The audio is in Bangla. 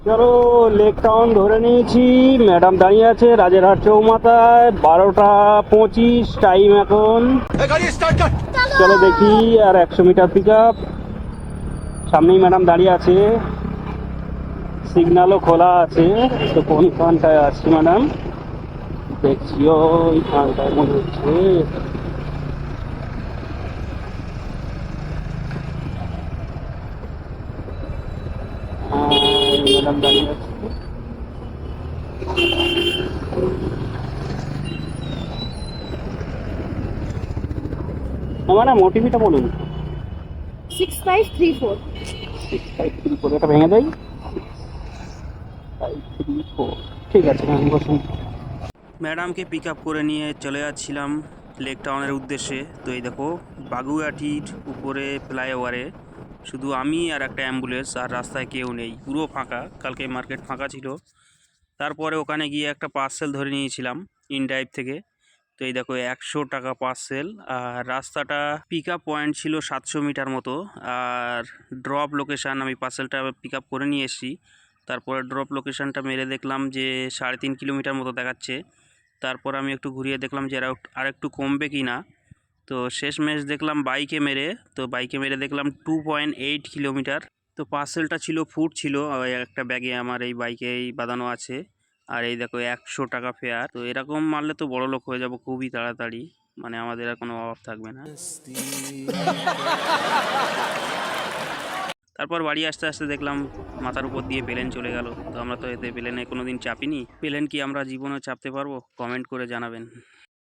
চলো লেক টাউন ধরে নিয়েছি। ম্যাডাম দাঁড়িয়ে আছে রাজেরহাট চৌমাথায়, 12টা 25 টাইম এখন। চলো দেখি, আর 100 মিটার পিক আপ। সামনেই ম্যাডাম দাঁড়িয়ে আছে, সিগন্যালও খোলা আছে। তো কোনখানটায় আছি ম্যাডাম দেখছি, ওইখানটায় মনে হচ্ছে। ম্যাডাম দাঁড়িয়ে আছে। ম্যাডাম ওটিপিটা বলুন। 6534। 6534, এটা ভেঙে দেয়। 534, ঠিক আছে ম্যাম বসুন। ম্যাডামকে পিক আপ করে নিয়ে চলে যাচ্ছিলাম লেক টাউনের উদ্দেশ্যে। তো এই দেখো বাগুইআটির উপরে ফ্লাইওভারে শুধু আমি আর একটা অ্যাম্বুলেন্স, আর রাস্তায় কেউ নেই, পুরো ফাঁকা। কালকে মার্কেট ফাঁকা ছিল। তারপরে ওখানে গিয়ে একটা পার্সেল ধরে নিয়েছিলাম ইনড্রাইভ থেকে। তো এই দেখো 100 টাকা পার্সেল। আর রাস্তাটা পিক আপ পয়েন্ট ছিল 700 মিটার মতো, আর ড্রপ লোকেশান আমি পার্সেলটা পিক আপ করে নিয়ে এসেছি। তারপরে ড্রপ লোকেশানটা মেরে দেখলাম যে 3.5 কিলোমিটার মতো দেখাচ্ছে। তারপর আমি একটু ঘুরিয়ে দেখলাম যে আর একটু কমবে কি না। তো শেষমেশ দেখলাম বাইকে মেরে, দেখলাম 2.8 কিলোমিটার। তো পার্সেলটা ছিল ফুড ছিল, ওই একটা ব্যাগে আমার এই বাইকেই বাঁধানো আছে। আর এই দেখো 100 টাকা ফেয়ার। তো এরকম মারলে তো বড় লোক হয়ে যাব খুবই তাড়াতাড়ি, মানে আমাদের আর কোনো অভাব থাকবে না। তারপর বাড়ি আসতে আসতে দেখলাম মাথার উপর দিয়ে প্লেন চলে গেল। তো আমরা তো এতে প্লেনে কোনোদিন চাপিনি। প্লেন কি আমরা জীবনে চাপতে পারবো? কমেন্ট করে জানাবেন।